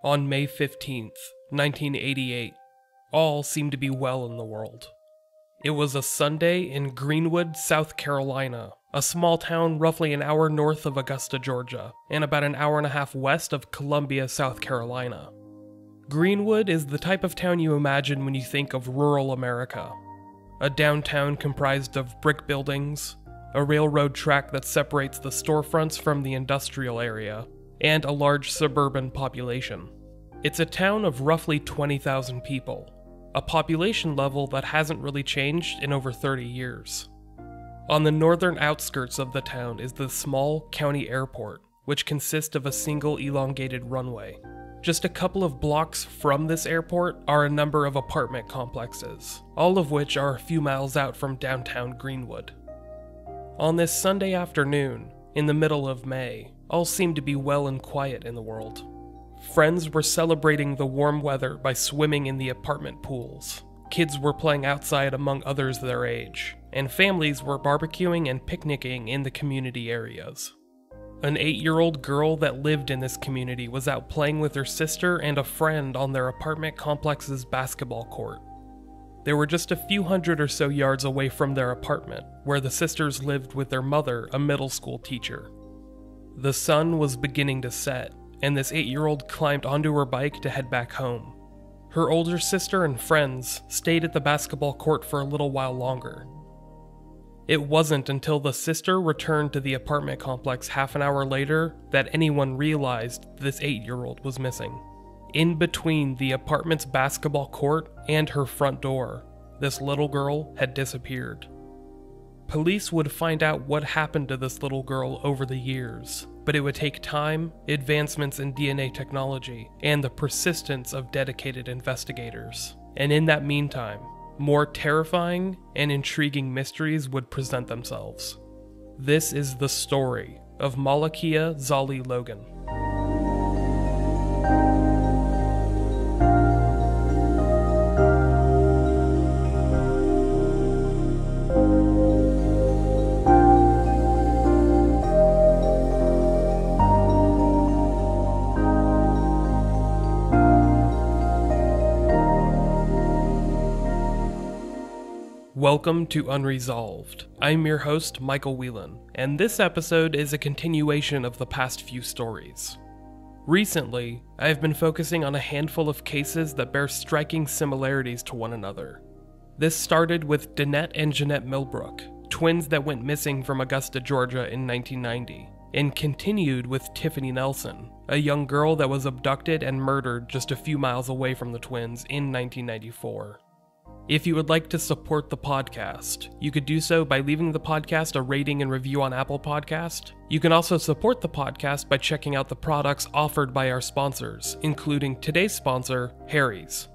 On May 15th, 1988, all seemed to be well in the world. It was a Sunday in Greenwood, South Carolina, a small town roughly an hour north of Augusta, Georgia, and about an hour and a half west of Columbia, South Carolina. Greenwood is the type of town you imagine when you think of rural America. A downtown comprised of brick buildings, a railroad track that separates the storefronts from the industrial area, and a large suburban population. It's a town of roughly 20,000 people, a population level that hasn't really changed in over 30 years. On the northern outskirts of the town is the small county airport, which consists of a single elongated runway. Just a couple of blocks from this airport are a number of apartment complexes, all of which are a few miles out from downtown Greenwood. On this Sunday afternoon, in the middle of May, all seemed to be well and quiet in the world. Friends were celebrating the warm weather by swimming in the apartment pools. Kids were playing outside among others their age, and families were barbecuing and picnicking in the community areas. An 8-year-old girl that lived in this community was out playing with her sister and a friend on their apartment complex's basketball court. They were just a few hundred or so yards away from their apartment, where the sisters lived with their mother, a middle school teacher. The sun was beginning to set, and this 8-year-old climbed onto her bike to head back home. Her older sister and friends stayed at the basketball court for a little while longer. It wasn't until the sister returned to the apartment complex half an hour later that anyone realized this 8-year-old was missing. In between the apartment's basketball court and her front door, this little girl had disappeared. Police would find out what happened to this little girl over the years, but it would take time, advancements in DNA technology, and the persistence of dedicated investigators. And in that meantime, more terrifying and intriguing mysteries would present themselves. This is the story of Malakia Zali Logan. Welcome to Unresolved. I'm your host, Micheal Whelan, and this episode is a continuation of the past few stories. Recently, I have been focusing on a handful of cases that bear striking similarities to one another. This started with Danette and Jeanette Millbrook, twins that went missing from Augusta, Georgia in 1990, and continued with Tiffany Nelson, a young girl that was abducted and murdered just a few miles away from the twins in 1994. If you would like to support the podcast, you could do so by leaving the podcast a rating and review on Apple Podcast. You can also support the podcast by checking out the products offered by our sponsors, including today's sponsor, Harry's.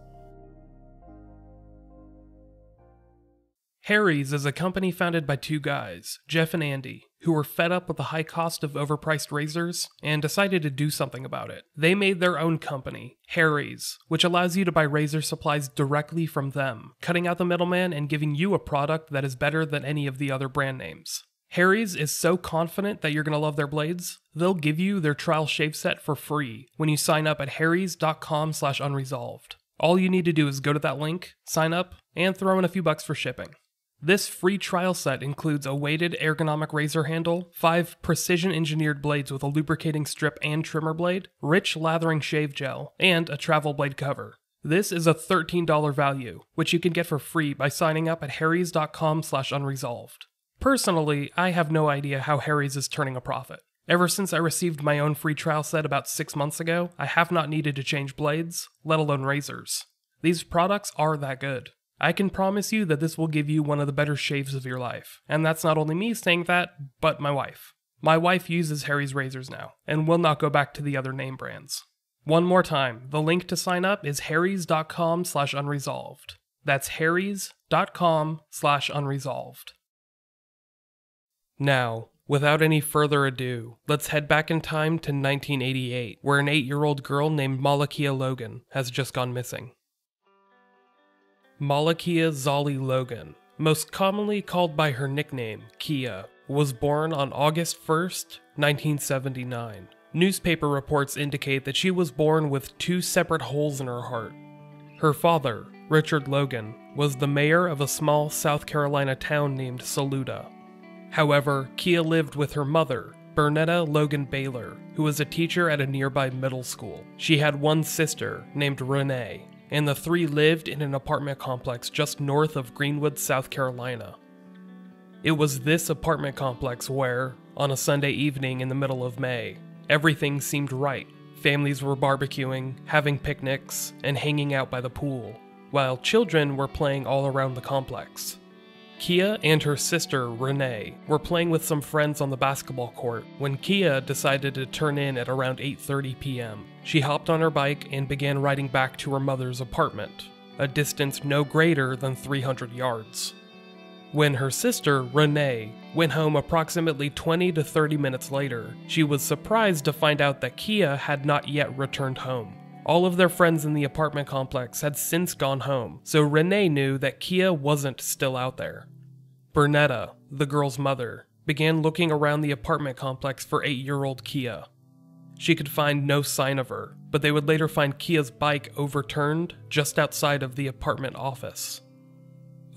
Harry's is a company founded by two guys, Jeff and Andy, who were fed up with the high cost of overpriced razors and decided to do something about it. They made their own company, Harry's, which allows you to buy razor supplies directly from them, cutting out the middleman and giving you a product that is better than any of the other brand names. Harry's is so confident that you're going to love their blades, they'll give you their trial shave set for free when you sign up at harrys.com/unresolved. All you need to do is go to that link, sign up, and throw in a few bucks for shipping. This free trial set includes a weighted ergonomic razor handle, 5 precision-engineered blades with a lubricating strip and trimmer blade, rich lathering shave gel, and a travel blade cover. This is a $13 value, which you can get for free by signing up at harrys.com/unresolved. Personally, I have no idea how Harry's is turning a profit. Ever since I received my own free trial set about 6 months ago, I have not needed to change blades, let alone razors. These products are that good. I can promise you that this will give you one of the better shaves of your life. And that's not only me saying that, but my wife. My wife uses Harry's razors now, and will not go back to the other name brands. One more time, the link to sign up is harrys.com/unresolved. That's harrys.com/unresolved. Now, without any further ado, let's head back in time to 1988, where an 8-year-old girl named Malakia Logan has just gone missing. Malakia Zali Logan, most commonly called by her nickname, Kia, was born on August 1st, 1979, Newspaper reports indicate that she was born with 2 separate holes in her heart. Her father, Richard Logan, was the mayor of a small South Carolina town named Saluda. However, Kia lived with her mother, Bernetta Logan Baylor, who was a teacher at a nearby middle school. She had one sister named Renee, and the 3 lived in an apartment complex just north of Greenwood, South Carolina. It was this apartment complex where, on a Sunday evening in the middle of May, everything seemed right. Families were barbecuing, having picnics, and hanging out by the pool, while children were playing all around the complex. Kia and her sister, Renee, were playing with some friends on the basketball court when Kia decided to turn in at around 8:30 p.m. She hopped on her bike and began riding back to her mother's apartment, a distance no greater than 300 yards. When her sister, Renee, went home approximately 20 to 30 minutes later, she was surprised to find out that Kia had not yet returned home. All of their friends in the apartment complex had since gone home, so Renee knew that Kia wasn't still out there. Bernetta, the girl's mother, began looking around the apartment complex for 8-year-old Kia. She could find no sign of her, but they would later find Kia's bike overturned just outside of the apartment office.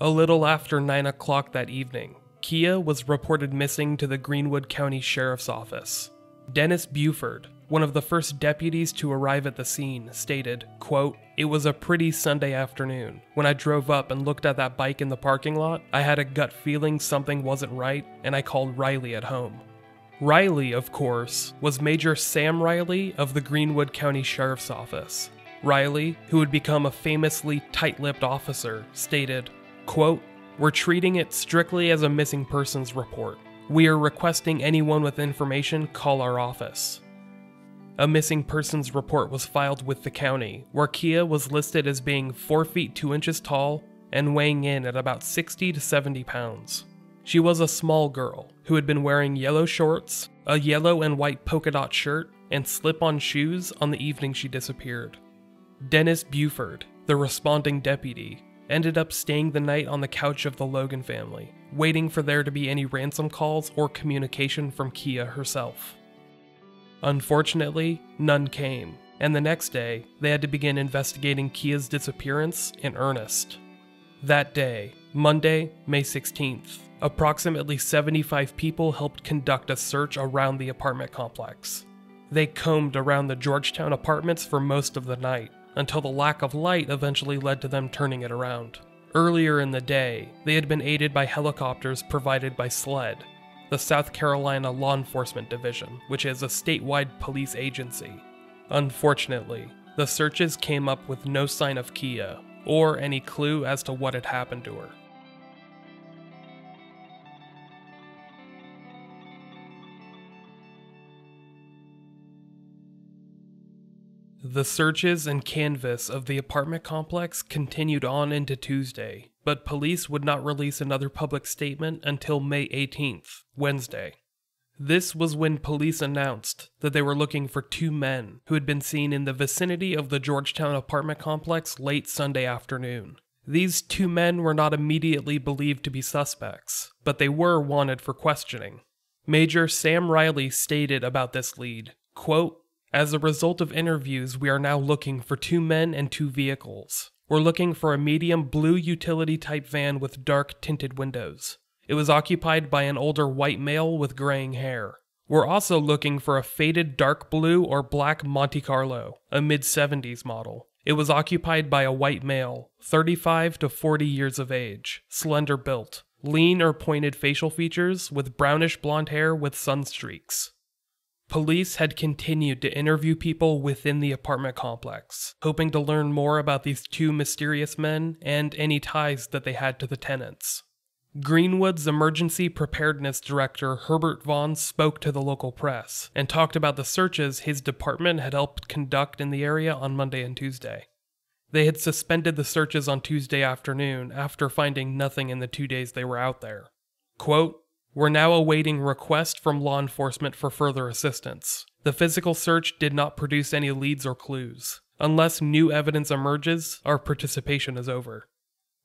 A little after 9 o'clock that evening, Kia was reported missing to the Greenwood County Sheriff's Office. Dennis Buford, one of the first deputies to arrive at the scene, stated, quote, "It was a pretty Sunday afternoon. When I drove up and looked at that bike in the parking lot, I had a gut feeling something wasn't right, and I called Riley at home." Riley, of course, was Major Sam Riley of the Greenwood County Sheriff's Office. Riley, who would become a famously tight-lipped officer, stated, quote, "We're treating it strictly as a missing persons report. We are requesting anyone with information call our office." A missing persons report was filed with the county, where Kia was listed as being 4 feet 2 inches tall and weighing in at about 60 to 70 pounds. She was a small girl who had been wearing yellow shorts, a yellow and white polka dot shirt, and slip-on shoes on the evening she disappeared. Dennis Buford, the responding deputy, ended up staying the night on the couch of the Logan family, waiting for there to be any ransom calls or communication from Kia herself. Unfortunately, none came, and the next day, they had to begin investigating Kia's disappearance in earnest. That day, Monday, May 16th, approximately 75 people helped conduct a search around the apartment complex. They combed around the Georgetown apartments for most of the night, until the lack of light eventually led to them turning it around. Earlier in the day, they had been aided by helicopters provided by SLED, the South Carolina Law Enforcement Division, which is a statewide police agency. Unfortunately, the searches came up with no sign of Kia, or any clue as to what had happened to her. The searches and canvass of the apartment complex continued on into Tuesday, but police would not release another public statement until May 18th, Wednesday. This was when police announced that they were looking for 2 men who had been seen in the vicinity of the Georgetown apartment complex late Sunday afternoon. These 2 men were not immediately believed to be suspects, but they were wanted for questioning. Major Sam Riley stated about this lead, quote, "As a result of interviews, we are now looking for 2 men and 2 vehicles. We're looking for a medium blue utility-type van with dark tinted windows. It was occupied by an older white male with graying hair. We're also looking for a faded dark blue or black Monte Carlo, a mid-70s model. It was occupied by a white male, 35 to 40 years of age, slender built, lean or pointed facial features with brownish blonde hair with sun streaks." Police had continued to interview people within the apartment complex, hoping to learn more about these 2 mysterious men and any ties that they had to the tenants. Greenwood's Emergency Preparedness Director Herbert Vaughn spoke to the local press and talked about the searches his department had helped conduct in the area on Monday and Tuesday. They had suspended the searches on Tuesday afternoon after finding nothing in the 2 days they were out there. Quote, "We're now awaiting requests from law enforcement for further assistance. The physical search did not produce any leads or clues. Unless new evidence emerges, our participation is over."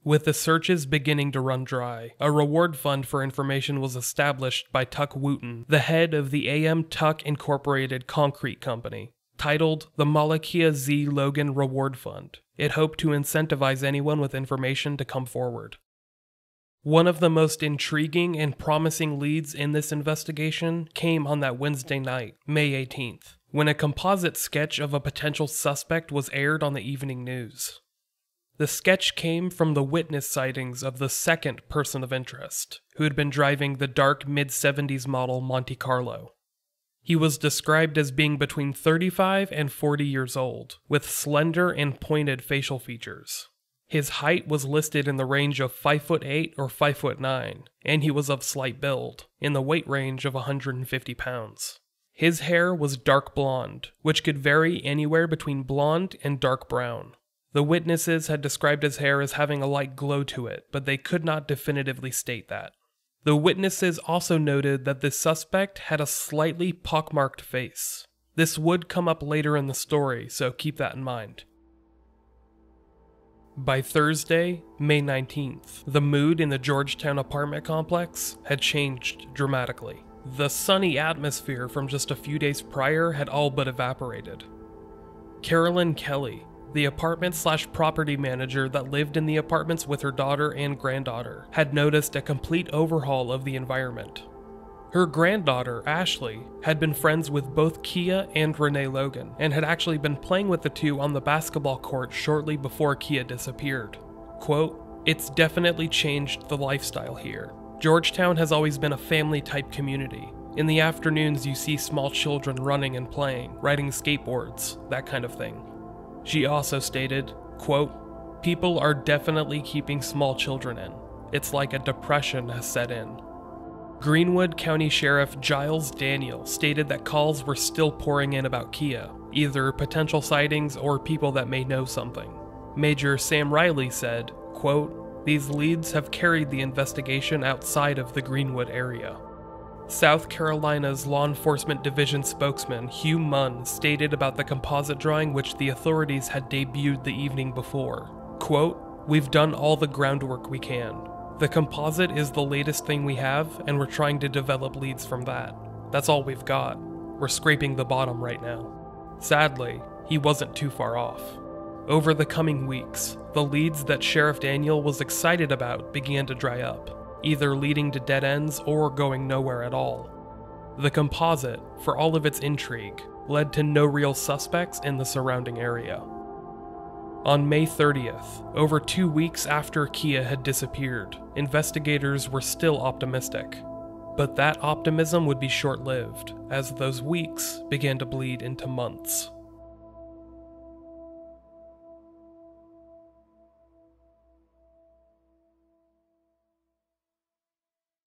With the searches beginning to run dry, a reward fund for information was established by Tuck Wooten, the head of the A.M. Tuck Incorporated Concrete Company. Titled the Malakia Zali Logan Reward Fund, it hoped to incentivize anyone with information to come forward. One of the most intriguing and promising leads in this investigation came on that Wednesday night, May 18th, when a composite sketch of a potential suspect was aired on the evening news. The sketch came from the witness sightings of the second person of interest, who had been driving the dark mid-70s model Monte Carlo. He was described as being between 35 and 40 years old, with slender and pointed facial features. His height was listed in the range of 5'8" or 5'9", and he was of slight build, in the weight range of 150 pounds. His hair was dark blonde, which could vary anywhere between blonde and dark brown. The witnesses had described his hair as having a light glow to it, but they could not definitively state that. The witnesses also noted that the suspect had a slightly pockmarked face. This would come up later in the story, so keep that in mind. By Thursday, May 19th, the mood in the Georgetown apartment complex had changed dramatically. The sunny atmosphere from just a few days prior had all but evaporated. Carolyn Kelly, the apartment/property manager that lived in the apartments with her daughter and granddaughter, had noticed a complete overhaul of the environment. Her granddaughter, Ashley, had been friends with both Kia and Renee Logan, and had actually been playing with the two on the basketball court shortly before Kia disappeared. Quote, "It's definitely changed the lifestyle here. Georgetown has always been a family-type community. In the afternoons you see small children running and playing, riding skateboards, that kind of thing." She also stated, quote, "People are definitely keeping small children in. It's like a depression has set in." Greenwood County Sheriff Giles Daniel stated that calls were still pouring in about Kia, either potential sightings or people that may know something. Major Sam Riley said, quote, "These leads have carried the investigation outside of the Greenwood area." South Carolina's Law Enforcement Division spokesman Hugh Munn stated about the composite drawing which the authorities had debuted the evening before. Quote, "We've done all the groundwork we can. The composite is the latest thing we have, and we're trying to develop leads from that. That's all we've got. We're scraping the bottom right now." Sadly, he wasn't too far off. Over the coming weeks, the leads that Sheriff Daniel was excited about began to dry up, either leading to dead ends or going nowhere at all. The composite, for all of its intrigue, led to no real suspects in the surrounding area. On May 30th, over 2 weeks after Kia had disappeared, investigators were still optimistic. But that optimism would be short-lived, as those weeks began to bleed into months.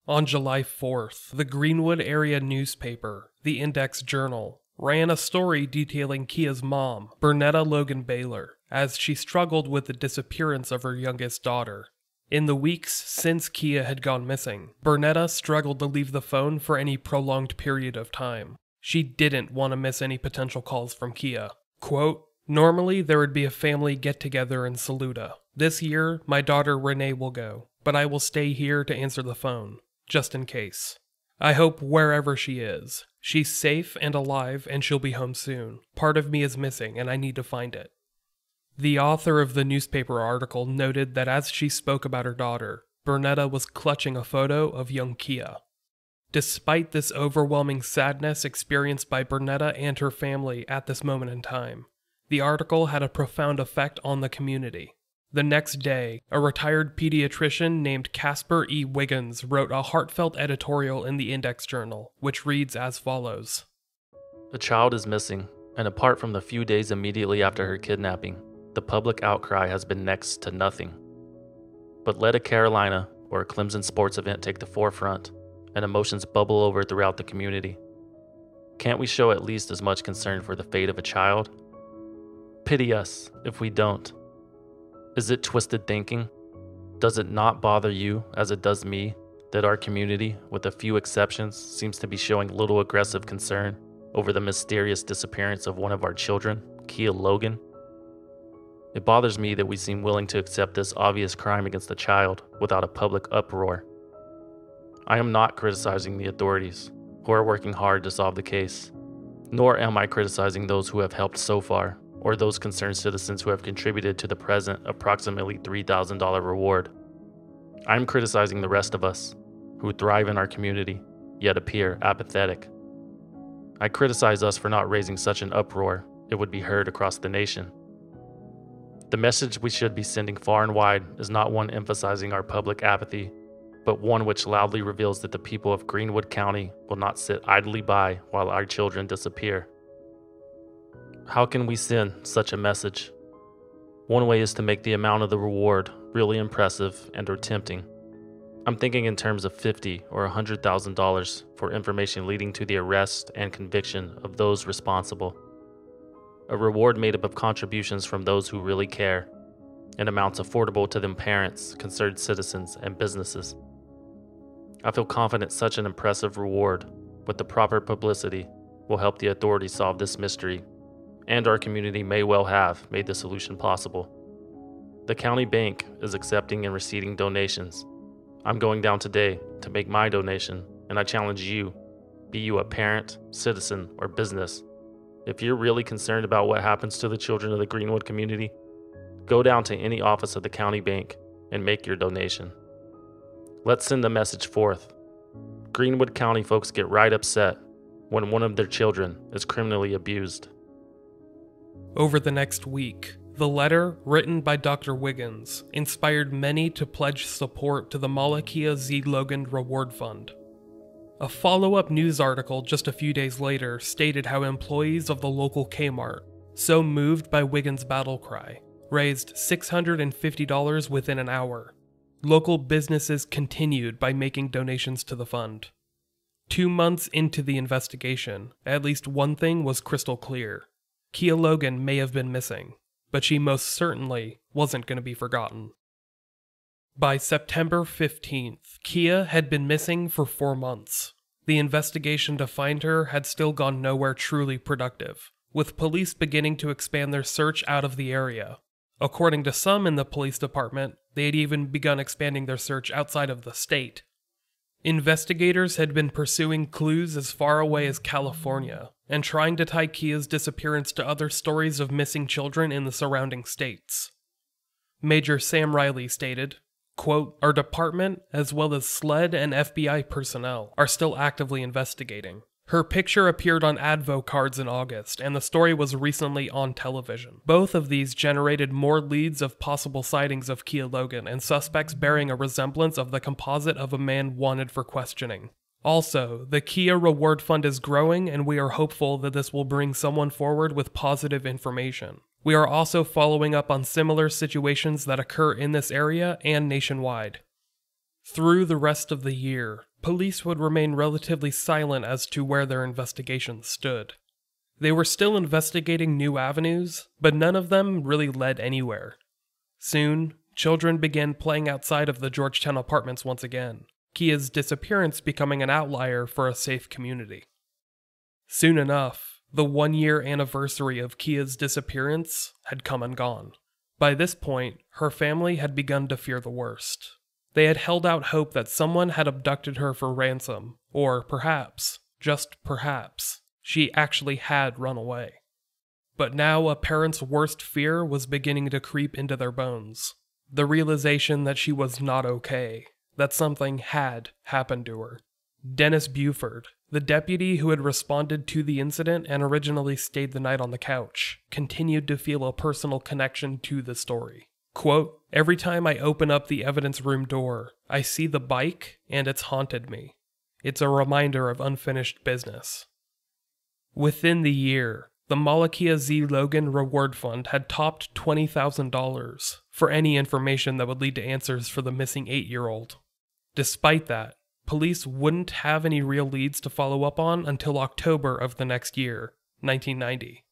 On July 4th, the Greenwood area newspaper, the Index Journal, ran a story detailing Kia's mom, Bernetta Logan Baylor, as she struggled with the disappearance of her youngest daughter. In the weeks since Kia had gone missing, Bernetta struggled to leave the phone for any prolonged period of time. She didn't want to miss any potential calls from Kia. Quote, "Normally there would be a family get-together in Saluda. This year, my daughter Renee will go, but I will stay here to answer the phone, just in case. I hope wherever she is, she's safe and alive and she'll be home soon. Part of me is missing and I need to find it." The author of the newspaper article noted that as she spoke about her daughter, Bernetta was clutching a photo of young Kia. Despite this overwhelming sadness experienced by Bernetta and her family at this moment in time, the article had a profound effect on the community. The next day, a retired pediatrician named Casper E. Wiggins wrote a heartfelt editorial in the Index Journal, which reads as follows. "The child is missing, and apart from the few days immediately after her kidnapping, the public outcry has been next to nothing. But let a Carolina or a Clemson sports event take the forefront, and emotions bubble over throughout the community. Can't we show at least as much concern for the fate of a child? Pity us if we don't. Is it twisted thinking? Does it not bother you, as it does me, that our community, with a few exceptions, seems to be showing little aggressive concern over the mysterious disappearance of one of our children, Micheal Logan? It bothers me that we seem willing to accept this obvious crime against a child without a public uproar. I am not criticizing the authorities, who are working hard to solve the case, nor am I criticizing those who have helped so far, or those concerned citizens who have contributed to the present approximately $3,000 reward. I am criticizing the rest of us, who thrive in our community, yet appear apathetic. I criticize us for not raising such an uproar it would be heard across the nation. The message we should be sending far and wide is not one emphasizing our public apathy, but one which loudly reveals that the people of Greenwood County will not sit idly by while our children disappear. How can we send such a message? One way is to make the amount of the reward really impressive and/or tempting. I'm thinking in terms of $50,000 or $100,000 for information leading to the arrest and conviction of those responsible. A reward made up of contributions from those who really care, and amounts affordable to them parents, concerned citizens, and businesses. I feel confident such an impressive reward, with the proper publicity, will help the authorities solve this mystery, and our community may well have made the solution possible. The county bank is accepting and receiving donations. I'm going down today to make my donation, and I challenge you, be you a parent, citizen, or business. If you're really concerned about what happens to the children of the Greenwood community, go down to any office of the county bank and make your donation. Let's send the message forth. Greenwood County folks get right upset when one of their children is criminally abused. Over the next week, the letter, written by Dr. Wiggins, inspired many to pledge support to the Malakia Zali Logan Reward Fund. A follow-up news article just a few days later stated how employees of the local Kmart, so moved by Wiggins' battle cry, raised $650 within an hour. Local businesses continued by making donations to the fund. 2 months into the investigation, at least one thing was crystal clear. Micheal Logan may have been missing, but she most certainly wasn't going to be forgotten. By September 15th, Kia had been missing for 4 months. The investigation to find her had still gone nowhere truly productive, with police beginning to expand their search out of the area. According to some in the police department, they had even begun expanding their search outside of the state. Investigators had been pursuing clues as far away as California, and trying to tie Kia's disappearance to other stories of missing children in the surrounding states. Major Sam Riley stated, quote, "Our department, as well as SLED and FBI personnel, are still actively investigating. Her picture appeared on Advo cards in August, and the story was recently on television. Both of these generated more leads of possible sightings of Micheal Logan and suspects bearing a resemblance of the composite of a man wanted for questioning. Also, the Kia Reward Fund is growing, and we are hopeful that this will bring someone forward with positive information. We are also following up on similar situations that occur in this area and nationwide." Through the rest of the year, police would remain relatively silent as to where their investigations stood. They were still investigating new avenues, but none of them really led anywhere. Soon, children began playing outside of the Georgetown apartments once again, Kia's disappearance becoming an outlier for a safe community. Soon enough, the 1-year anniversary of Kia's disappearance had come and gone. By this point, her family had begun to fear the worst. They had held out hope that someone had abducted her for ransom, or perhaps, just perhaps, she actually had run away. But now a parent's worst fear was beginning to creep into their bones. The realization that she was not okay, that something had happened to her. Dennis Buford, the deputy who had responded to the incident and originally stayed the night on the couch, continued to feel a personal connection to the story. Quote, "Every time I open up the evidence room door, I see the bike and it's haunted me. It's a reminder of unfinished business." Within the year, the Malakia Zali Logan Reward Fund had topped $20,000 for any information that would lead to answers for the missing 8-year-old. Despite that, police wouldn't have any real leads to follow up on until October of the next year, 1990.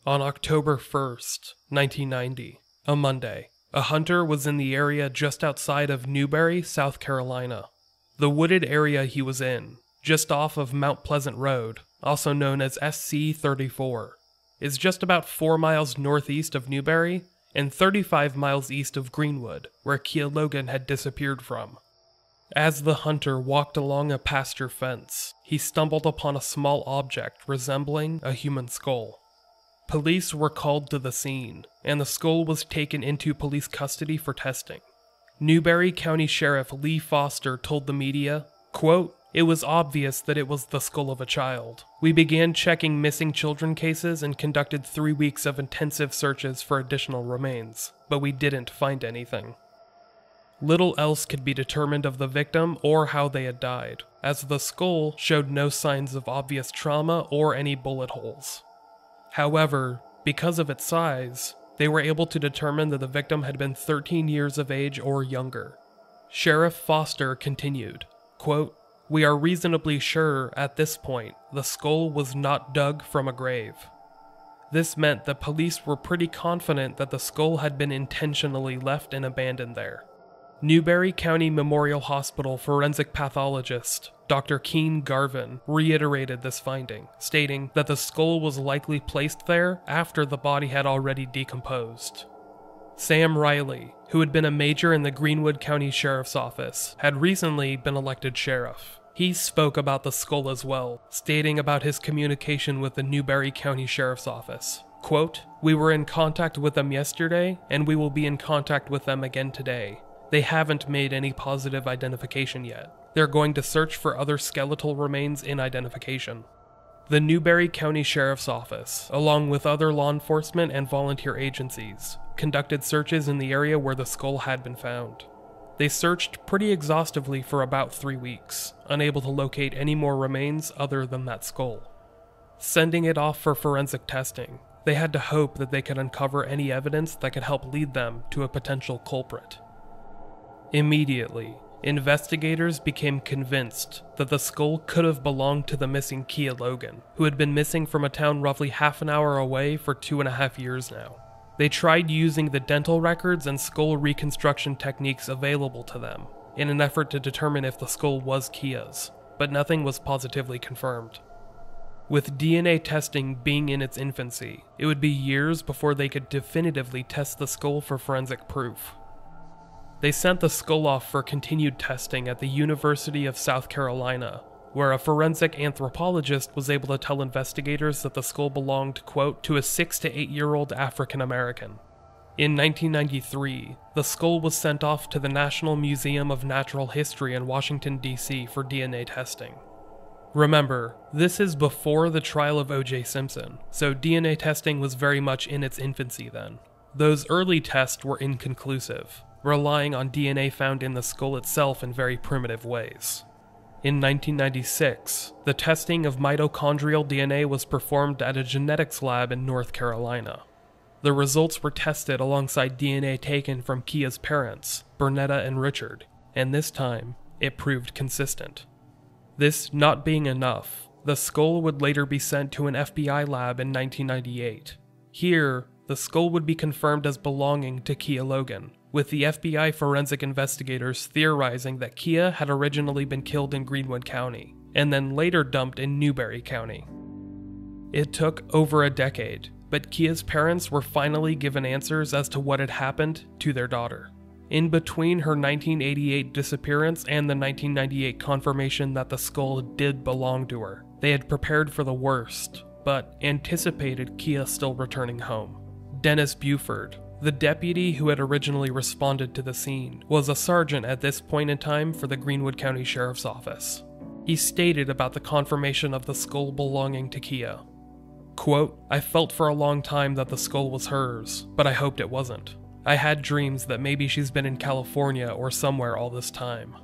On October 1st, 1990, a Monday, a hunter was in the area just outside of Newberry, South Carolina. The wooded area he was in, just off of Mount Pleasant Road, also known as SC-34. is just about 4 miles northeast of Newberry and 35 miles east of Greenwood, where Micheal Logan had disappeared from. As the hunter walked along a pasture fence, he stumbled upon a small object resembling a human skull. Police were called to the scene, and the skull was taken into police custody for testing. Newberry County Sheriff Lee Foster told the media, quote, "It was obvious that it was the skull of a child. We began checking missing children cases and conducted 3 weeks of intensive searches for additional remains, but we didn't find anything." Little else could be determined of the victim or how they had died, as the skull showed no signs of obvious trauma or any bullet holes. However, because of its size, they were able to determine that the victim had been 13 years of age or younger. Sheriff Foster continued, quote, "We are reasonably sure at this point the skull was not dug from a grave." This meant that police were pretty confident that the skull had been intentionally left and abandoned there. Newberry County Memorial Hospital forensic pathologist Dr. Keen Garvin reiterated this finding, stating that the skull was likely placed there after the body had already decomposed. Sam Riley, who had been a major in the Greenwood County Sheriff's Office, had recently been elected sheriff. He spoke about the skull as well, stating about his communication with the Newberry County Sheriff's Office. Quote, "We were in contact with them yesterday, and we will be in contact with them again today. They haven't made any positive identification yet. They're going to search for other skeletal remains in identification." The Newberry County Sheriff's Office, along with other law enforcement and volunteer agencies, conducted searches in the area where the skull had been found. They searched pretty exhaustively for about 3 weeks, unable to locate any more remains other than that skull. Sending it off for forensic testing, they had to hope that they could uncover any evidence that could help lead them to a potential culprit. Immediately, investigators became convinced that the skull could have belonged to the missing Micheal Logan, who had been missing from a town roughly half an hour away for 2.5 years now. They tried using the dental records and skull reconstruction techniques available to them in an effort to determine if the skull was Micheal's, but nothing was positively confirmed. With DNA testing being in its infancy, it would be years before they could definitively test the skull for forensic proof. They sent the skull off for continued testing at the University of South Carolina, where a forensic anthropologist was able to tell investigators that the skull belonged, quote, to a 6 to 8-year-old African American. In 1993, the skull was sent off to the National Museum of Natural History in Washington, D.C. for DNA testing. Remember, this is before the trial of O.J. Simpson, so DNA testing was very much in its infancy then. Those early tests were inconclusive, relying on DNA found in the skull itself in very primitive ways. In 1996, the testing of mitochondrial DNA was performed at a genetics lab in North Carolina. The results were tested alongside DNA taken from Micheal's parents, Bernetta and Richard, and this time, it proved consistent. This not being enough, the skull would later be sent to an FBI lab in 1998. Here, the skull would be confirmed as belonging to Micheal Logan, with the FBI forensic investigators theorizing that Micheal had originally been killed in Greenwood County, and then later dumped in Newberry County. It took over a decade, but Micheal's parents were finally given answers as to what had happened to their daughter. In between her 1988 disappearance and the 1998 confirmation that the skull did belong to her, they had prepared for the worst, but anticipated Micheal still returning home. Dennis Buford, the deputy who had originally responded to the scene, was a sergeant at this point in time for the Greenwood County Sheriff's Office. He stated about the confirmation of the skull belonging to Micheal. Quote, "I felt for a long time that the skull was hers, but I hoped it wasn't. I had dreams that maybe she's been in California or somewhere all this time."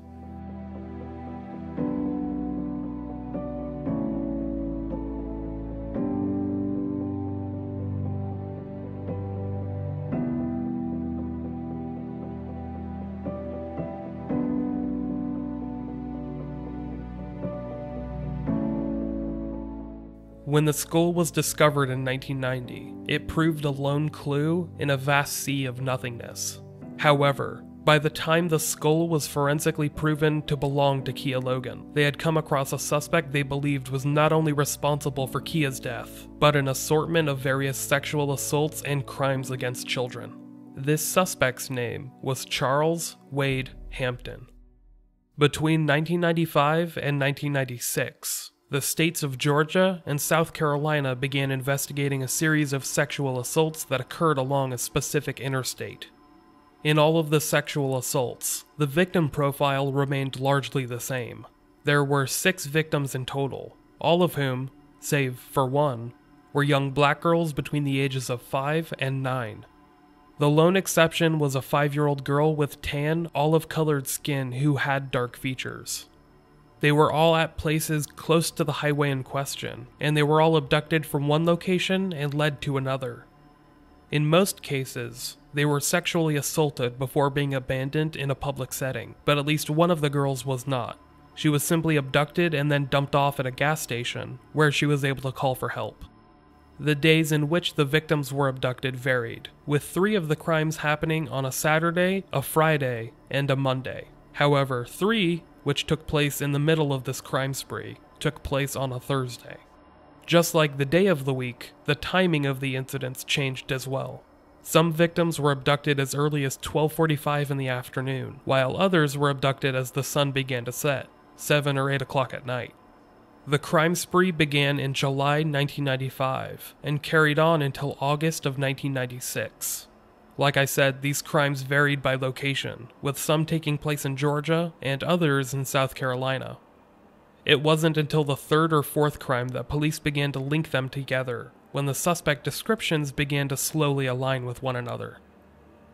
When the skull was discovered in 1990, it proved a lone clue in a vast sea of nothingness. However, By the time the skull was forensically proven to belong to Kia Logan, they had come across a suspect they believed was not only responsible for Kia's death, but an assortment of various sexual assaults and crimes against children. This suspect's name was Charles Wade Hampton. Between 1995 and 1996, the states of Georgia and South Carolina began investigating a series of sexual assaults that occurred along a specific interstate. In all of the sexual assaults, the victim profile remained largely the same. There were 6 victims in total, all of whom, save for one, were young black girls between the ages of 5 and 9. The lone exception was a 5-year-old girl with tan, olive-colored skin who had dark features. They were all at places close to the highway in question, and they were all abducted from one location and led to another. In most cases, they were sexually assaulted before being abandoned in a public setting, but at least one of the girls was not. She was simply abducted and then dumped off at a gas station, where she was able to call for help. The days in which the victims were abducted varied, with 3 of the crimes happening on a Saturday, a Friday, and a Monday. However, 3, which took place in the middle of this crime spree, took place on a Thursday. Just like the day of the week, the timing of the incidents changed as well. Some victims were abducted as early as 12:45 in the afternoon, while others were abducted as the sun began to set, 7 or 8 o'clock at night. The crime spree began in July 1995 and carried on until August of 1996. Like I said, these crimes varied by location, with some taking place in Georgia and others in South Carolina. It wasn't until the 3rd or 4th crime that police began to link them together, when the suspect descriptions began to slowly align with one another.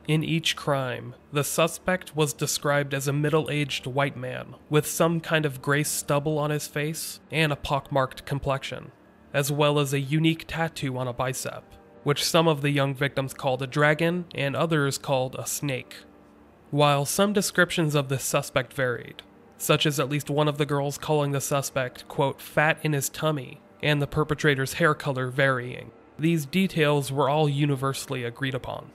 In each crime, the suspect was described as a middle-aged white man, with some kind of gray stubble on his face and a pockmarked complexion, as well as a unique tattoo on a bicep, which some of the young victims called a dragon and others called a snake. While some descriptions of this suspect varied, such as at least one of the girls calling the suspect, quote, fat in his tummy, and the perpetrator's hair color varying, these details were all universally agreed upon.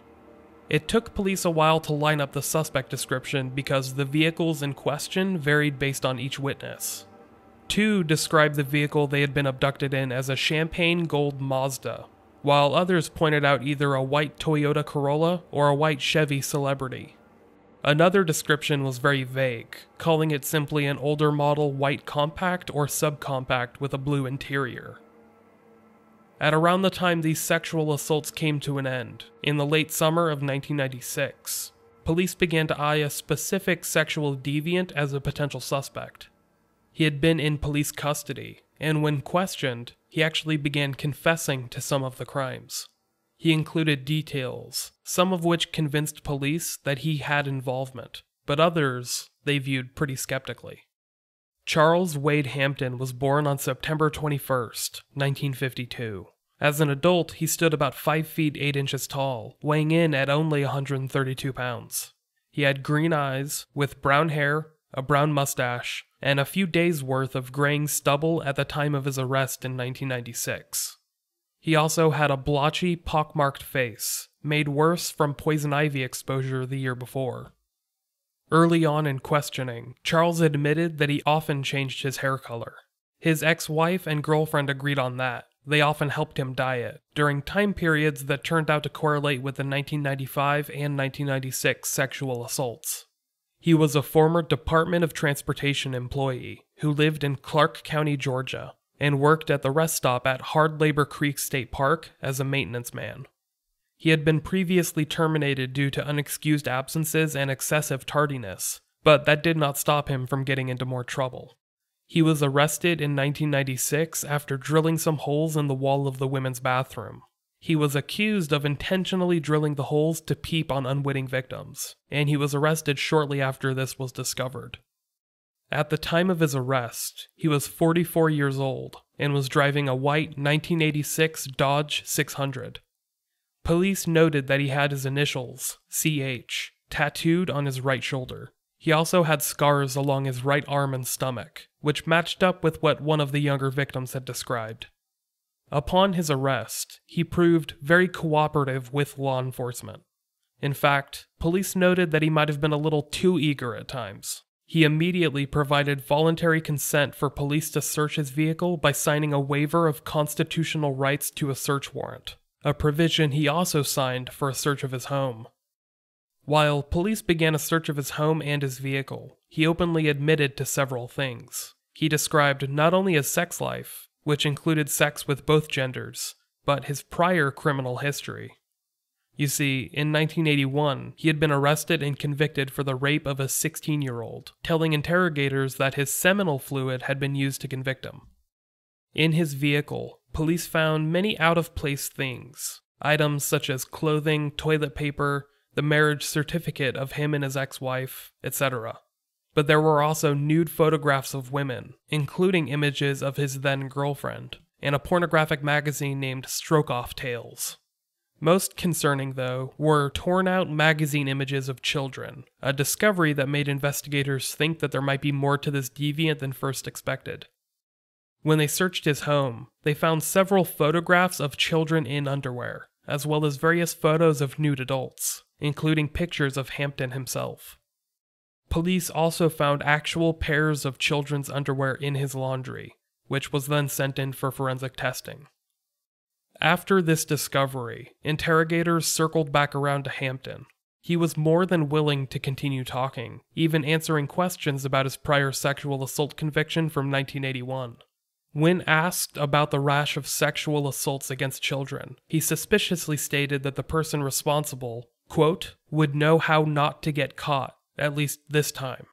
It took police a while to line up the suspect description because the vehicles in question varied based on each witness. 2 described the vehicle they had been abducted in as a champagne gold Mazda, while others pointed out either a white Toyota Corolla or a white Chevy Celebrity. Another description was very vague, calling it simply an older model white compact or subcompact with a blue interior. At around the time these sexual assaults came to an end, in the late summer of 1996, police began to eye a specific sexual deviant as a potential suspect. He had been in police custody, and when questioned, he actually began confessing to some of the crimes. He included details, some of which convinced police that he had involvement, but others they viewed pretty skeptically. Charles Wade Hampton was born on September 21st, 1952. As an adult, he stood about 5 feet 8 inches tall, weighing in at only 132 pounds. He had green eyes, with brown hair, a brown mustache, and a few days' worth of graying stubble at the time of his arrest in 1996. He also had a blotchy, pockmarked face, made worse from poison ivy exposure the year before. Early on in questioning, Charles admitted that he often changed his hair color. His ex-wife and girlfriend agreed on that. They often helped him dye it, during time periods that turned out to correlate with the 1995 and 1996 sexual assaults. He was a former Department of Transportation employee who lived in Clark County, Georgia, and worked at the rest stop at Hard Labor Creek State Park as a maintenance man. He had been previously terminated due to unexcused absences and excessive tardiness, but that did not stop him from getting into more trouble. He was arrested in 1996 after drilling some holes in the wall of the women's bathroom. He was accused of intentionally drilling the holes to peep on unwitting victims, and he was arrested shortly after this was discovered. At the time of his arrest, he was 44 years old and was driving a white 1986 Dodge 600. Police noted that he had his initials, CH, tattooed on his right shoulder. He also had scars along his right arm and stomach, which matched up with what one of the younger victims had described. Upon his arrest, he proved very cooperative with law enforcement. In fact, police noted that he might have been a little too eager at times. He immediately provided voluntary consent for police to search his vehicle by signing a waiver of constitutional rights to a search warrant, a provision he also signed for a search of his home. While police began a search of his home and his vehicle, he openly admitted to several things. He described not only his sex life, which included sex with both genders, but his prior criminal history. You see, in 1981, he had been arrested and convicted for the rape of a 16-year-old, telling interrogators that his seminal fluid had been used to convict him. In his vehicle, police found many out-of-place things, items such as clothing, toilet paper, the marriage certificate of him and his ex-wife, etc. But there were also nude photographs of women, including images of his then-girlfriend, and a pornographic magazine named Stroke-Off Tales. Most concerning, though, were torn-out magazine images of children, a discovery that made investigators think that there might be more to this deviant than first expected. When they searched his home, they found several photographs of children in underwear, as well as various photos of nude adults, including pictures of Hampton himself. Police also found actual pairs of children's underwear in his laundry, which was then sent in for forensic testing. After this discovery, interrogators circled back around to Hampton. He was more than willing to continue talking, even answering questions about his prior sexual assault conviction from 1981. When asked about the rash of sexual assaults against children, he suspiciously stated that the person responsible, quote, would know how not to get caught, at least this time.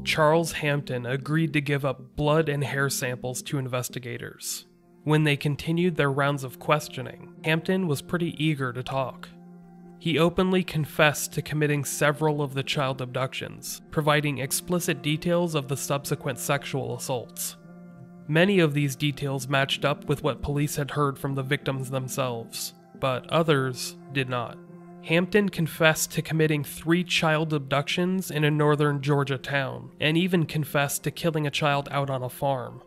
Charles Hampton agreed to give up blood and hair samples to investigators. When they continued their rounds of questioning, Hampton was pretty eager to talk. He openly confessed to committing several of the child abductions, providing explicit details of the subsequent sexual assaults. Many of these details matched up with what police had heard from the victims themselves, but others did not. Hampton confessed to committing 3 child abductions in a northern Georgia town, and even confessed to killing a child out on a farm.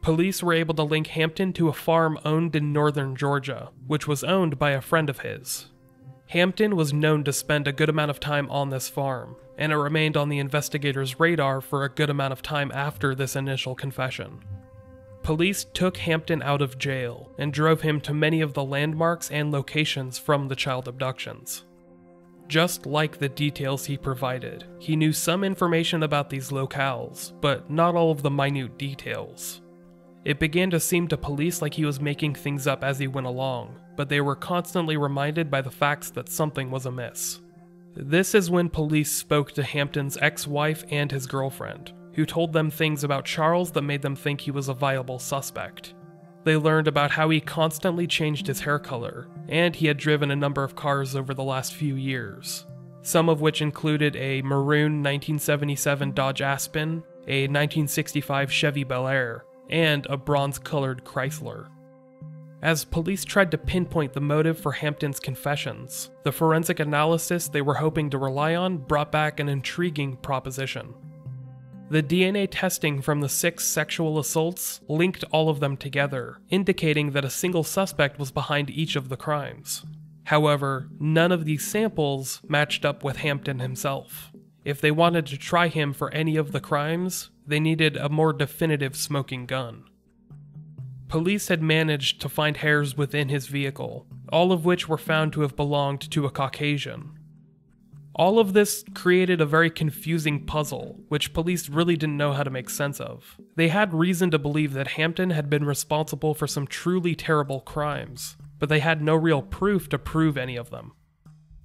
Police were able to link Hampton to a farm owned in northern Georgia, which was owned by a friend of his. Hampton was known to spend a good amount of time on this farm, and it remained on the investigators' radar for a good amount of time after this initial confession. Police took Hampton out of jail and drove him to many of the landmarks and locations from the child abductions. Just like the details he provided, he knew some information about these locales, but not all of the minute details. It began to seem to police like he was making things up as he went along, but they were constantly reminded by the facts that something was amiss. This is when police spoke to Hampton's ex-wife and his girlfriend, who told them things about Charles that made them think he was a viable suspect. They learned about how he constantly changed his hair color, and he had driven a number of cars over the last few years, some of which included a maroon 1977 Dodge Aspen, a 1965 Chevy Bel Air, and a bronze-colored Chrysler. As police tried to pinpoint the motive for Hampton's confessions, the forensic analysis they were hoping to rely on brought back an intriguing proposition. The DNA testing from the 6 sexual assaults linked all of them together, indicating that a single suspect was behind each of the crimes. However, none of these samples matched up with Hampton himself. If they wanted to try him for any of the crimes, they needed a more definitive smoking gun. Police had managed to find hairs within his vehicle, all of which were found to have belonged to a Caucasian. All of this created a very confusing puzzle, which police really didn't know how to make sense of. They had reason to believe that Hampton had been responsible for some truly terrible crimes, but they had no real proof to prove any of them.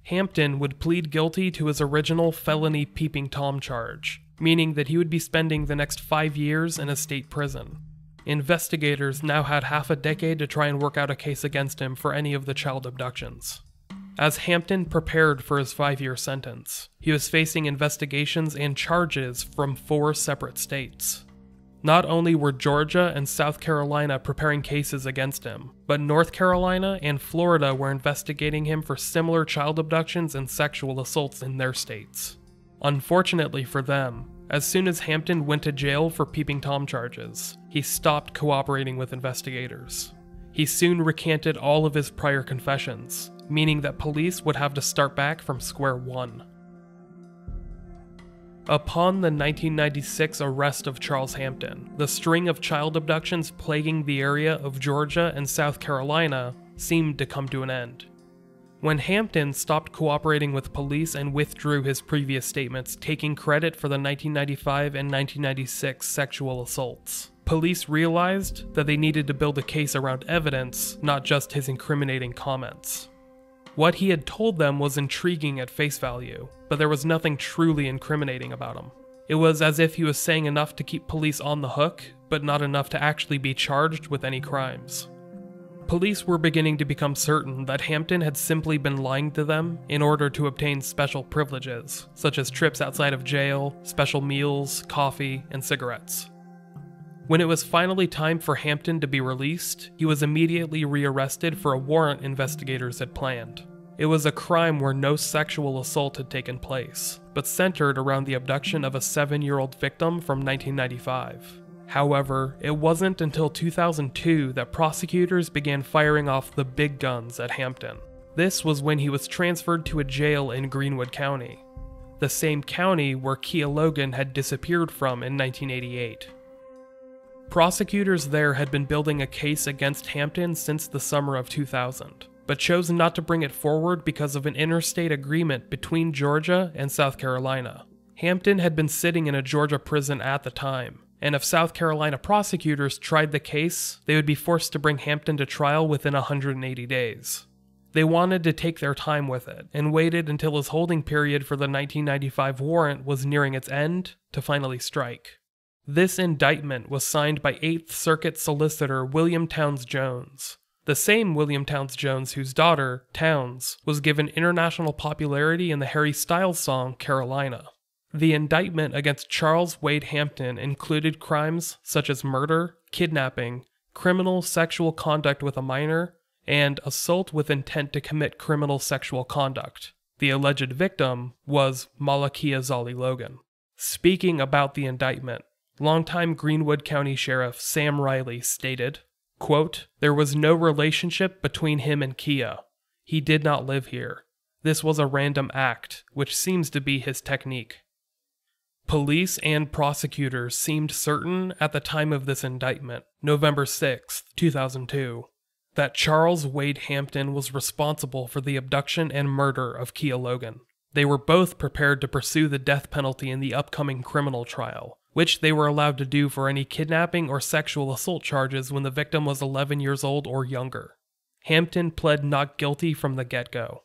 Hampton would plead guilty to his original felony peeping Tom charge, meaning that he would be spending the next 5 years in a state prison. Investigators now had half a decade to try and work out a case against him for any of the child abductions. As Hampton prepared for his 5-year sentence, he was facing investigations and charges from 4 separate states. Not only were Georgia and South Carolina preparing cases against him, but North Carolina and Florida were investigating him for similar child abductions and sexual assaults in their states. Unfortunately for them, as soon as Hampton went to jail for peeping Tom charges, he stopped cooperating with investigators. He soon recanted all of his prior confessions, meaning that police would have to start back from square one. Upon the 1996 arrest of Charles Hampton, the string of child abductions plaguing the area of Georgia and South Carolina seemed to come to an end. When Hampton stopped cooperating with police and withdrew his previous statements taking credit for the 1995 and 1996 sexual assaults, police realized that they needed to build a case around evidence, not just his incriminating comments. What he had told them was intriguing at face value, but there was nothing truly incriminating about him. It was as if he was saying enough to keep police on the hook, but not enough to actually be charged with any crimes. Police were beginning to become certain that Hampton had simply been lying to them in order to obtain special privileges, such as trips outside of jail, special meals, coffee, and cigarettes. When it was finally time for Hampton to be released, he was immediately rearrested for a warrant investigators had planned. It was a crime where no sexual assault had taken place, but centered around the abduction of a 7-year-old victim from 1995. However, it wasn't until 2002 that prosecutors began firing off the big guns at Hampton. This was when he was transferred to a jail in Greenwood County, the same county where Micheal Logan had disappeared from in 1988. Prosecutors there had been building a case against Hampton since the summer of 2000, but chose not to bring it forward because of an interstate agreement between Georgia and South Carolina. Hampton had been sitting in a Georgia prison at the time, and if South Carolina prosecutors tried the case, they would be forced to bring Hampton to trial within 180 days. They wanted to take their time with it, and waited until his holding period for the 1995 warrant was nearing its end to finally strike. This indictment was signed by 8th Circuit Solicitor William Towns Jones, the same William Towns Jones whose daughter, Towns, was given international popularity in the Harry Styles song Carolina. The indictment against Charles Wade Hampton included crimes such as murder, kidnapping, criminal sexual conduct with a minor, and assault with intent to commit criminal sexual conduct. The alleged victim was Malakia Zali Logan. Speaking about the indictment, longtime Greenwood County Sheriff Sam Riley stated, quote, "There was no relationship between him and Kia. He did not live here. This was a random act, which seems to be his technique." Police and prosecutors seemed certain at the time of this indictment, November 6, 2002, that Charles Wade Hampton was responsible for the abduction and murder of Micheal Logan. They were both prepared to pursue the death penalty in the upcoming criminal trial, which they were allowed to do for any kidnapping or sexual assault charges when the victim was 11 years old or younger. Hampton pled not guilty from the get-go.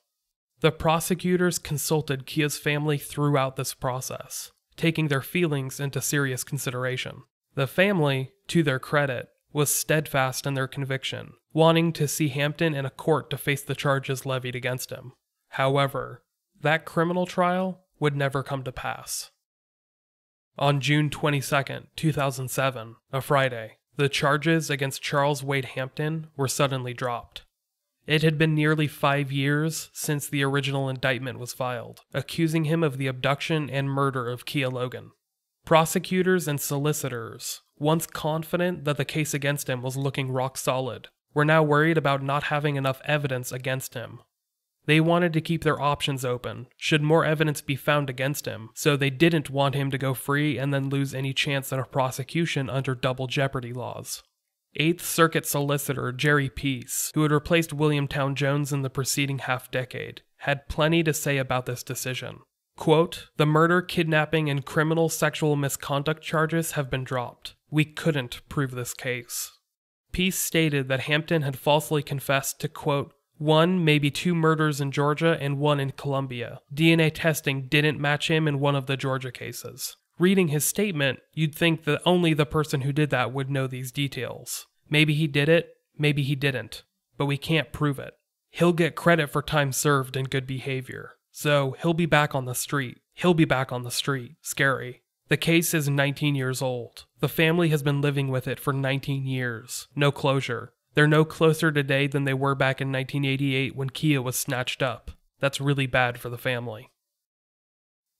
The prosecutors consulted Kia's family throughout this process, taking their feelings into serious consideration. The family, to their credit, was steadfast in their conviction, wanting to see Hampton in a court to face the charges levied against him. However, that criminal trial would never come to pass. On June 22, 2007, a Friday, the charges against Charles Wade Hampton were suddenly dropped. It had been nearly 5 years since the original indictment was filed, accusing him of the abduction and murder of Micheal Logan. Prosecutors and solicitors, once confident that the case against him was looking rock solid, were now worried about not having enough evidence against him. They wanted to keep their options open, should more evidence be found against him, so they didn't want him to go free and then lose any chance at a prosecution under double jeopardy laws. 8th Circuit Solicitor Jerry Peace, who had replaced William Towns Jones in the preceding half-decade, had plenty to say about this decision. Quote, "The murder, kidnapping, and criminal sexual misconduct charges have been dropped. We couldn't prove this case." Peace stated that Hampton had falsely confessed to, quote, 1, maybe 2 murders in Georgia and 1 in Colombia. DNA testing didn't match him in one of the Georgia cases. Reading his statement, you'd think that only the person who did that would know these details. Maybe he did it, maybe he didn't, but we can't prove it. He'll get credit for time served and good behavior, so he'll be back on the street. He'll be back on the street. Scary. The case is 19 years old. The family has been living with it for 19 years. No closure. They're no closer today than they were back in 1988 when Kia was snatched up. That's really bad for the family.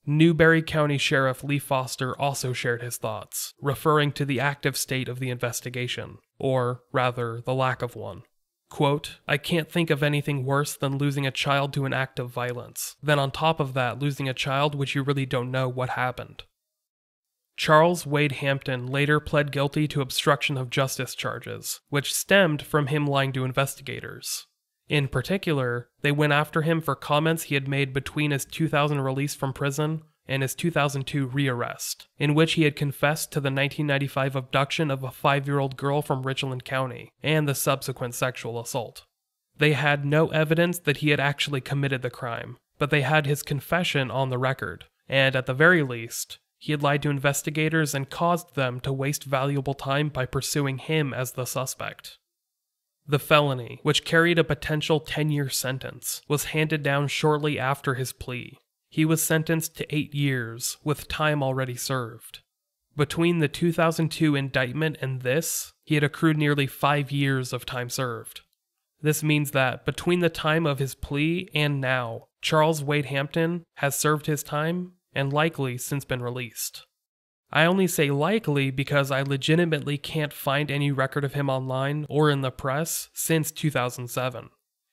Newberry County Sheriff Lee Foster also shared his thoughts, referring to the active state of the investigation, or rather, the lack of one. Quote, "I can't think of anything worse than losing a child to an act of violence. Then on top of that, losing a child which you really don't know what happened." Charles Wade Hampton later pled guilty to obstruction of justice charges, which stemmed from him lying to investigators. In particular, they went after him for comments he had made between his 2000 release from prison and his 2002 rearrest, in which he had confessed to the 1995 abduction of a 5-year-old girl from Richland County and the subsequent sexual assault. They had no evidence that he had actually committed the crime, but they had his confession on the record, and at the very least, he had lied to investigators and caused them to waste valuable time by pursuing him as the suspect. The felony, which carried a potential 10-year sentence, was handed down shortly after his plea. He was sentenced to 8 years, with time already served. Between the 2002 indictment and this, he had accrued nearly 5 years of time served. This means that between the time of his plea and now, Charles Wade Hampton has served his time and likely since been released. I only say likely because I legitimately can't find any record of him online or in the press since 2007.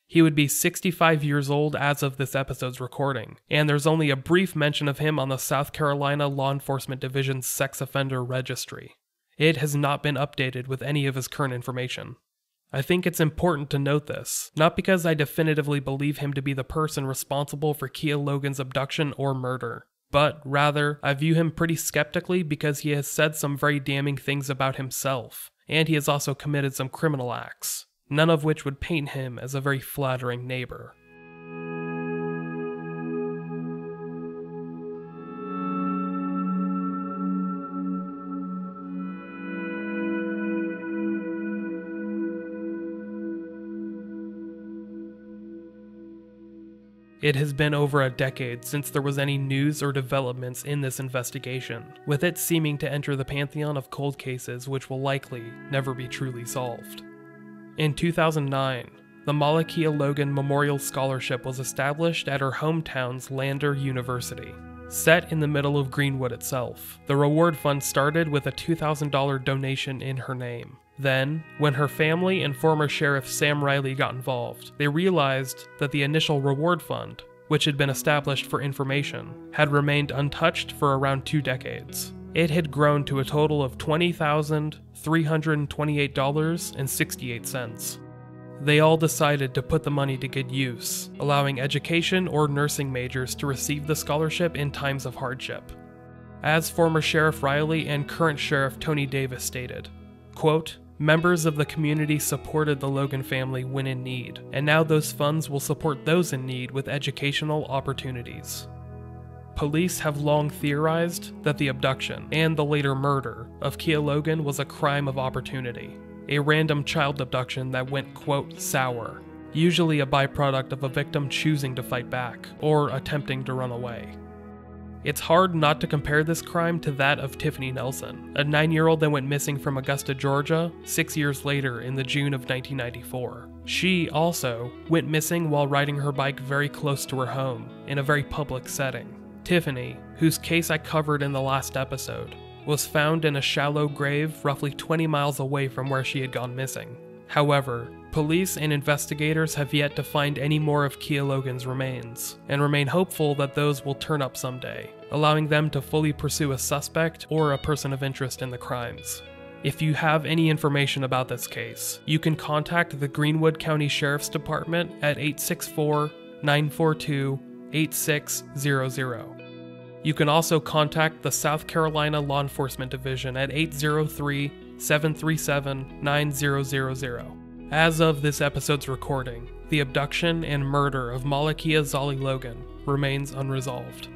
He would be 65 years old as of this episode's recording, and there's only a brief mention of him on the South Carolina Law Enforcement Division's Sex Offender Registry. It has not been updated with any of his current information. I think it's important to note this, not because I definitively believe him to be the person responsible for Micheal Logan's abduction or murder, but rather, I view him pretty skeptically because he has said some very damning things about himself, and he has also committed some criminal acts, none of which would paint him as a very flattering neighbor. It has been over a decade since there was any news or developments in this investigation, with it seeming to enter the pantheon of cold cases which will likely never be truly solved. In 2009, the Malakia Logan Memorial Scholarship was established at her hometown's Lander University. Set in the middle of Greenwood itself, the reward fund started with a $2,000 donation in her name. Then, when her family and former Sheriff Sam Riley got involved, they realized that the initial reward fund, which had been established for information, had remained untouched for around 2 decades. It had grown to a total of $20,328.68. They all decided to put the money to good use, allowing education or nursing majors to receive the scholarship in times of hardship. As former Sheriff Riley and current Sheriff Tony Davis stated, quote, "Members of the community supported the Logan family when in need, and now those funds will support those in need with educational opportunities." Police have long theorized that the abduction and the later murder of Micheal Logan was a crime of opportunity, a random child abduction that went, quote, sour, usually a byproduct of a victim choosing to fight back or attempting to run away. It's hard not to compare this crime to that of Tiffany Nelson, a 9-year-old that went missing from Augusta, Georgia, 6 years later in the June of 1994. She also went missing while riding her bike very close to her home, in a very public setting. Tiffany, whose case I covered in the last episode, was found in a shallow grave roughly 20 miles away from where she had gone missing. However, police and investigators have yet to find any more of Micheal Logan's remains, and remain hopeful that those will turn up someday, allowing them to fully pursue a suspect or a person of interest in the crimes. If you have any information about this case, you can contact the Greenwood County Sheriff's Department at 864-942-8600. You can also contact the South Carolina Law Enforcement Division at 803-737-9000. As of this episode's recording, the abduction and murder of Malakia Zali Logan remains unresolved.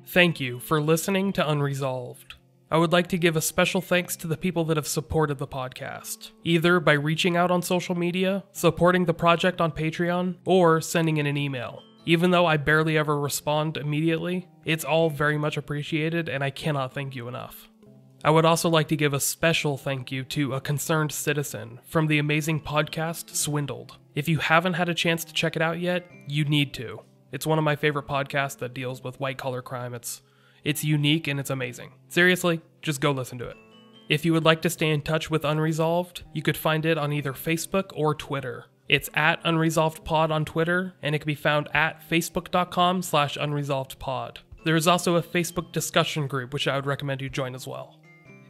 Thank you for listening to Unresolved. I would like to give a special thanks to the people that have supported the podcast, either by reaching out on social media, supporting the project on Patreon, or sending in an email. Even though I barely ever respond immediately, it's all very much appreciated and I cannot thank you enough. I would also like to give a special thank you to a concerned citizen from the amazing podcast Swindled. If you haven't had a chance to check it out yet, you need to. It's one of my favorite podcasts that deals with white-collar crime. It's unique and it's amazing. Seriously, just go listen to it. If you would like to stay in touch with Unresolved, you could find it on either Facebook or Twitter. It's at UnresolvedPod on Twitter, and it can be found at facebook.com/UnresolvedPod. There is also a Facebook discussion group, which I would recommend you join as well.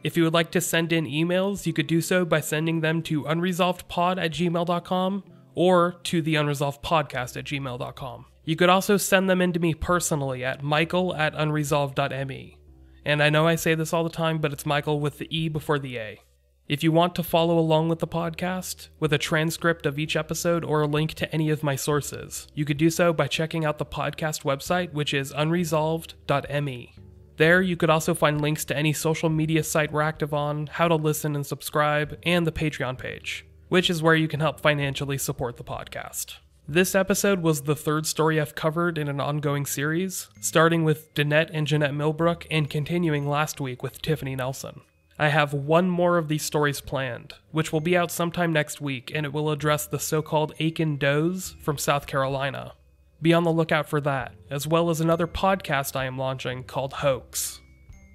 If you would like to send in emails, you could do so by sending them to unresolvedpod@gmail.com or to the unresolvedpodcast@gmail.com. You could also send them in to me personally at michael@unresolved.me. And I know I say this all the time, but it's Michael with the E before the A. If you want to follow along with the podcast, with a transcript of each episode or a link to any of my sources, you could do so by checking out the podcast website, which is unresolved.me. There, you could also find links to any social media site we're active on, how to listen and subscribe, and the Patreon page, which is where you can help financially support the podcast. This episode was the third story I've covered in an ongoing series, starting with Danette and Jeanette Millbrook and continuing last week with Tiffany Nelson. I have one more of these stories planned, which will be out sometime next week, and it will address the so-called Aiken Does from South Carolina. Be on the lookout for that, as well as another podcast I am launching called Hoax.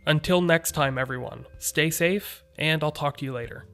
Until next time, everyone, stay safe, and I'll talk to you later.